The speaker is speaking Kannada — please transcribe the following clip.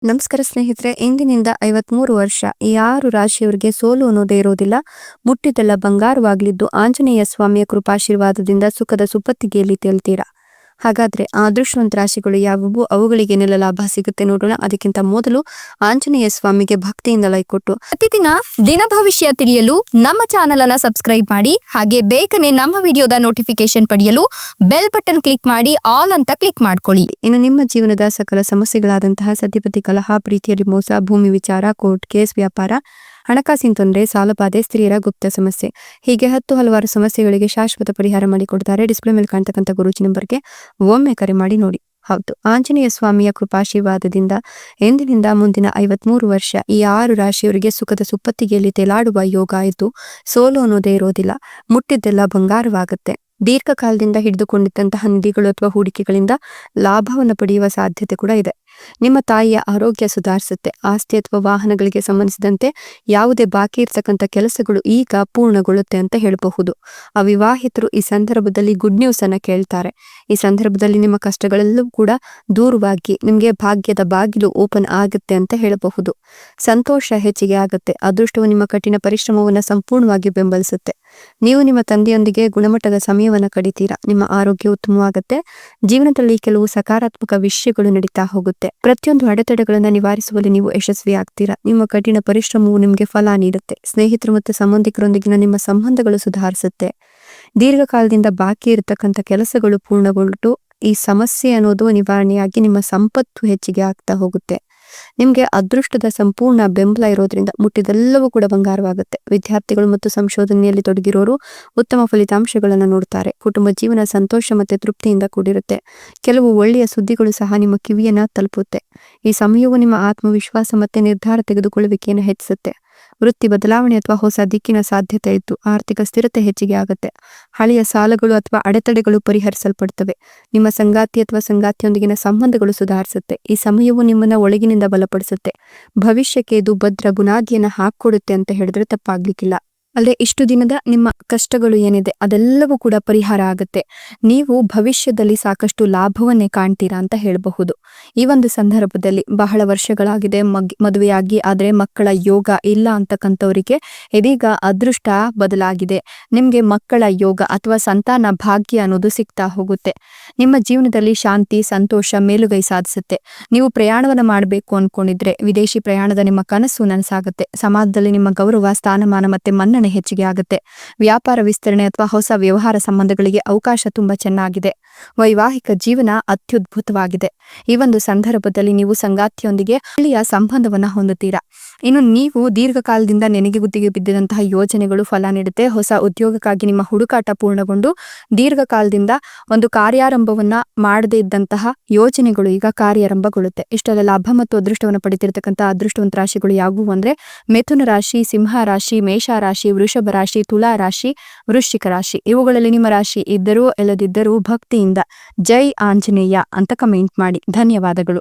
ನಮಸ್ಕಾರ ಸ್ನೇಹಿತರೆ, ಇಂದಿನಿಂದ 53 ವರ್ಷ ಈ 6 ರಾಶಿಯವರಿಗೆ ಸೋಲು ಅನ್ನೋದೇ ಇರೋದಿಲ್ಲ. ಮುಟ್ಟಿದ್ದೆಲ್ಲ ಬಂಗಾರವಾಗಲಿದ್ದು ಆಂಜನೇಯ ಸ್ವಾಮಿಯ ಕೃಪಾಶೀರ್ವಾದದಿಂದ ಸುಖದ ಸುಪ್ಪತ್ತಿಗೆಯಲ್ಲಿ ತೇಲ್ತೀರಾ. ಹಾಗಾದ್ರೆ ಆ ಅದೃಷ್ಟವಂತ ರಾಶಿಗಳು ಯಾವುವು, ಅವುಗಳಿಗೆ ಏನೆಲ್ಲ ಲಾಭ ಸಿಗುತ್ತೆ ನೋಡೋಣ. ಅದಕ್ಕಿಂತ ಮೊದಲು ಆಂಜನೇಯ ಸ್ವಾಮಿಗೆ ಭಕ್ತಿಯಿಂದ ಲೈಕ್ ಕೊಟ್ಟು ಪ್ರತಿದಿನ ದಿನ ಭವಿಷ್ಯ ತಿಳಿಯಲು ನಮ್ಮ ಚಾನೆಲ್ ಅನ್ನ ಸಬ್ಸ್ಕ್ರೈಬ್ ಮಾಡಿ. ಹಾಗೆ ಬೇಗನೆ ನಮ್ಮ ವಿಡಿಯೋದ ನೋಟಿಫಿಕೇಶನ್ ಪಡೆಯಲು ಬೆಲ್ ಬಟನ್ ಕ್ಲಿಕ್ ಮಾಡಿ ಆಲ್ ಅಂತ ಕ್ಲಿಕ್ ಮಾಡ್ಕೊಳ್ಳಿ. ಇನ್ನು ನಿಮ್ಮ ಜೀವನದ ಸಕಲ ಸಮಸ್ಯೆಗಳಾದಂತಹ ಸತಿಪತಿ ಕಲಹ, ಪ್ರೀತಿಯಲ್ಲಿ ಮೋಸ, ಭೂಮಿ ವಿಚಾರ, ಕೋರ್ಟ್ ಕೇಸ್, ವ್ಯಾಪಾರ, ಹಣಕಾಸಿನ ತೊಂದರೆ, ಸಾಲಬಾಧೆ, ಸ್ತ್ರೀಯರ ಗುಪ್ತ ಸಮಸ್ಯೆ, ಹೀಗೆ ಹಲವಾರು ಸಮಸ್ಯೆಗಳಿಗೆ ಶಾಶ್ವತ ಪರಿಹಾರ ಮಾಡಿಕೊಡ್ತಾರೆ. ಡಿಸ್ಪ್ಲೇ ಮೇಲೆ ಕಾಣ್ತಕ್ಕಂಥ ಗುರೂಜಿ ನಂಬರ್ಗೆ ಒಮ್ಮೆ ಕರೆ ಮಾಡಿ ನೋಡಿ. ಹೌದು, ಆಂಜನೇಯ ಸ್ವಾಮಿಯ ಕೃಪಾಶೀರ್ವಾದದಿಂದ ಎಂದಿನಿಂದ ಮುಂದಿನ 53 ವರ್ಷ ಈ 6 ರಾಶಿಯವರಿಗೆ ಸುಖದ ಸುಪ್ಪತ್ತಿಗೆಯಲ್ಲಿ ತೇಲಾಡುವ ಯೋಗ ಇದ್ದು ಸೋಲು ಅನ್ನೋದೇ ಇರೋದಿಲ್ಲ. ಮುಟ್ಟಿದ್ದೆಲ್ಲ ಬಂಗಾರವಾಗುತ್ತೆ. ದೀರ್ಘಕಾಲದಿಂದ ಹಿಡಿದುಕೊಂಡಿದ್ದಂತಹ ನಿಧಿಗಳು ಅಥವಾ ಹೂಡಿಕೆಗಳಿಂದ ಲಾಭವನ್ನು ಪಡೆಯುವ ಸಾಧ್ಯತೆ ಕೂಡ ಇದೆ. ನಿಮ್ಮ ತಾಯಿಯ ಆರೋಗ್ಯ ಸುಧಾರಿಸುತ್ತೆ. ಆಸ್ತಿ ಅಥವಾ ವಾಹನಗಳಿಗೆ ಸಂಬಂಧಿಸಿದಂತೆ ಯಾವುದೇ ಬಾಕಿ ಇರ್ತಕ್ಕಂಥ ಕೆಲಸಗಳು ಈಗ ಪೂರ್ಣಗೊಳ್ಳುತ್ತೆ ಅಂತ ಹೇಳಬಹುದು. ಅವಿವಾಹಿತರು ಈ ಸಂದರ್ಭದಲ್ಲಿ ಗುಡ್ ನ್ಯೂಸ್ ಅನ್ನ ಕೇಳ್ತಾರೆ. ಈ ಸಂದರ್ಭದಲ್ಲಿ ನಿಮ್ಮ ಕಷ್ಟಗಳೆಲ್ಲವೂ ಕೂಡ ದೂರವಾಗಿ ನಿಮಗೆ ಭಾಗ್ಯದ ಬಾಗಿಲು ಓಪನ್ ಆಗುತ್ತೆ ಅಂತ ಹೇಳಬಹುದು. ಸಂತೋಷ ಹೆಚ್ಚಿಗೆ ಆಗುತ್ತೆ. ಅದೃಷ್ಟವು ನಿಮ್ಮ ಕಠಿಣ ಪರಿಶ್ರಮವನ್ನು ಸಂಪೂರ್ಣವಾಗಿ ಬೆಂಬಲಿಸುತ್ತೆ. ನೀವು ನಿಮ್ಮ ತಂದೆಯೊಂದಿಗೆ ಗುಣಮಟ್ಟದ ಸಮಯವನ್ನ ಕಡಿತೀರಾ. ನಿಮ್ಮ ಆರೋಗ್ಯ ಉತ್ತಮವಾಗುತ್ತೆ. ಜೀವನದಲ್ಲಿ ಕೆಲವು ಸಕಾರಾತ್ಮಕ ವಿಷಯಗಳು ನಡೀತಾ ಹೋಗುತ್ತೆ. ಪ್ರತಿಯೊಂದು ಅಡೆತಡೆಗಳನ್ನ ನಿವಾರಿಸುವಲ್ಲಿ ನೀವು ಯಶಸ್ವಿ ಆಗ್ತೀರಾ. ನಿಮ್ಮ ಕಠಿಣ ಪರಿಶ್ರಮವು ನಿಮಗೆ ಫಲ ನೀಡುತ್ತೆ. ಸ್ನೇಹಿತರು ಮತ್ತು ಸಂಬಂಧಿಕರೊಂದಿಗಿನ ನಿಮ್ಮ ಸಂಬಂಧಗಳು ಸುಧಾರಿಸುತ್ತೆ. ದೀರ್ಘಕಾಲದಿಂದ ಬಾಕಿ ಇರತಕ್ಕಂಥ ಕೆಲಸಗಳು ಪೂರ್ಣಗೊಂಡು ಈ ಸಮಸ್ಯೆ ಅನ್ನೋದು ನಿವಾರಣೆಯಾಗಿ ನಿಮ್ಮ ಸಂಪತ್ತು ಹೆಚ್ಚಿಗೆ ಆಗ್ತಾ ಹೋಗುತ್ತೆ. ನಿಮ್ಗೆ ಅದೃಷ್ಟದ ಸಂಪೂರ್ಣ ಬೆಂಬಲ ಇರೋದ್ರಿಂದ ಮುಟ್ಟಿದೆಲ್ಲವೂ ಕೂಡ ಬಂಗಾರವಾಗುತ್ತೆ. ವಿದ್ಯಾರ್ಥಿಗಳು ಮತ್ತು ಸಂಶೋಧನೆಯಲ್ಲಿ ತೊಡಗಿರೋರು ಉತ್ತಮ ಫಲಿತಾಂಶಗಳನ್ನು ನೋಡ್ತಾರೆ. ಕುಟುಂಬ ಜೀವನ ಸಂತೋಷ ಮತ್ತೆ ತೃಪ್ತಿಯಿಂದ ಕೂಡಿರುತ್ತೆ. ಕೆಲವು ಒಳ್ಳೆಯ ಸುದ್ದಿಗಳು ಸಹ ನಿಮ್ಮ ಕಿವಿಯನ್ನ ತಲುಪುತ್ತೆ. ಈ ಸಮಯವು ನಿಮ್ಮ ಆತ್ಮವಿಶ್ವಾಸ ಮತ್ತೆ ನಿರ್ಧಾರ ತೆಗೆದುಕೊಳ್ಳುವಿಕೆಯನ್ನು ಹೆಚ್ಚಿಸುತ್ತೆ. ವೃತ್ತಿ ಬದಲಾವಣೆ ಅಥವಾ ಹೊಸ ದಿಕ್ಕಿನ ಸಾಧ್ಯತೆ ಇದ್ದು ಆರ್ಥಿಕ ಸ್ಥಿರತೆ ಹೆಚ್ಚಿಗೆ ಆಗುತ್ತೆ. ಹಳೆಯ ಸಾಲಗಳು ಅಥವಾ ಅಡೆತಡೆಗಳು ಪರಿಹರಿಸಲ್ಪಡ್ತವೆ. ನಿಮ್ಮ ಸಂಗಾತಿ ಅಥವಾ ಸಂಗಾತಿಯೊಂದಿಗಿನ ಸಂಬಂಧಗಳು ಸುಧಾರಿಸುತ್ತೆ. ಈ ಸಮಯವು ನಿಮ್ಮನ್ನ ಒಳಗಿನಿಂದ ಬಲಪಡಿಸುತ್ತೆ. ಭವಿಷ್ಯಕ್ಕೆ ಇದು ಭದ್ರ ಬುನಾದಿಯನ್ನ ಹಾಕೊಡುತ್ತೆ ಅಂತ ಹೇಳಿದ್ರೆ ತಪ್ಪಾಗ್ಲಿಕ್ಕಿಲ್ಲ. ಅಲ್ಲದೆ ಇಷ್ಟು ದಿನದ ನಿಮ್ಮ ಕಷ್ಟಗಳು ಏನಿದೆ ಅದೆಲ್ಲವೂ ಕೂಡ ಪರಿಹಾರ ಆಗುತ್ತೆ. ನೀವು ಭವಿಷ್ಯದಲ್ಲಿ ಸಾಕಷ್ಟು ಲಾಭವನ್ನೇ ಕಾಣ್ತೀರಾ ಅಂತ ಹೇಳಬಹುದು. ಈ ಒಂದು ಸಂದರ್ಭದಲ್ಲಿ ಬಹಳ ವರ್ಷಗಳಾಗಿದೆ ಮದುವೆಯಾಗಿ ಆದ್ರೆ ಮಕ್ಕಳ ಯೋಗ ಇಲ್ಲ ಅಂತಕ್ಕಂಥವರಿಗೆ ಇದೀಗ ಅದೃಷ್ಟ ಬದಲಾಗಿದೆ. ನಿಮ್ಗೆ ಮಕ್ಕಳ ಯೋಗ ಅಥವಾ ಸಂತಾನ ಭಾಗ್ಯ ಅನ್ನೋದು ಸಿಗ್ತಾ ಹೋಗುತ್ತೆ. ನಿಮ್ಮ ಜೀವನದಲ್ಲಿ ಶಾಂತಿ, ಸಂತೋಷ ಮೇಲುಗೈ ಸಾಧಿಸುತ್ತೆ. ನೀವು ಪ್ರಯಾಣವನ್ನ ಮಾಡಬೇಕು ಅನ್ಕೊಂಡಿದ್ರೆ ವಿದೇಶಿ ಪ್ರಯಾಣದ ನಿಮ್ಮ ಕನಸು ನನಸಾಗುತ್ತೆ. ಸಮಾಜದಲ್ಲಿ ನಿಮ್ಮ ಗೌರವ, ಸ್ಥಾನಮಾನ ಮತ್ತೆ ಮನ್ನಣೆ ಹೆಚ್ಚಿಗೆ ಆಗುತ್ತೆ. ವ್ಯಾಪಾರ ವಿಸ್ತರಣೆ ಅಥವಾ ಹೊಸ ವ್ಯವಹಾರ ಸಂಬಂಧಗಳಿಗೆ ಅವಕಾಶ ತುಂಬಾ ಚೆನ್ನಾಗಿದೆ. ವೈವಾಹಿಕ ಜೀವನ ಅತ್ಯದ್ಭುತವಾಗಿದೆ. ಈ ಒಂದು ಸಂದರ್ಭದಲ್ಲಿ ನೀವು ಸಂಗಾತಿಯೊಂದಿಗೆ ಒಳ್ಳೆಯ ಸಂಬಂಧವನ್ನ ಹೊಂದುತ್ತೀರಾ. ಇನ್ನು ನೀವು ದೀರ್ಘಕಾಲದಿಂದ ನೆನೆಗುದಿಗೆ ಬಿದ್ದಿದಂತಹ ಯೋಜನೆಗಳು ಫಲ ನೀಡುತ್ತೆ. ಹೊಸ ಉದ್ಯೋಗಕ್ಕಾಗಿ ನಿಮ್ಮ ಹುಡುಕಾಟ ಪೂರ್ಣಗೊಂಡು ದೀರ್ಘಕಾಲದಿಂದ ಒಂದು ಕಾರ್ಯಾರಂಭವನ್ನ ಮಾಡದೇ ಇದ್ದಂತಹ ಯೋಜನೆಗಳು ಈಗ ಕಾರ್ಯಾರಂಭಗೊಳ್ಳುತ್ತೆ. ಇಷ್ಟೆಲ್ಲ ಲಾಭ ಮತ್ತು ಅದೃಷ್ಟವನ್ನು ಪಡೆದಿರತಕ್ಕಂಥ ಅದೃಷ್ಟವಂತ ರಾಶಿಗಳು ಯಾವುವು ಅಂದ್ರೆ ಮಿಥುನ ರಾಶಿ, ಸಿಂಹ ರಾಶಿ, ಮೇಷ ರಾಶಿ, ವೃಷಭ ರಾಶಿ, ತುಲಾ ರಾಶಿ, ವೃಶ್ಚಿಕ ರಾಶಿ. ಇವುಗಳಲ್ಲಿ ನಿಮ್ಮ ರಾಶಿ ಇದ್ದರೂ ಇಲ್ಲದಿದ್ದರೂ ಭಕ್ತಿಯಿಂದ ಜೈ ಆಂಜನೇಯ ಅಂತ ಕಮೆಂಟ್ ಮಾಡಿ. ಧನ್ಯವಾದಗಳು.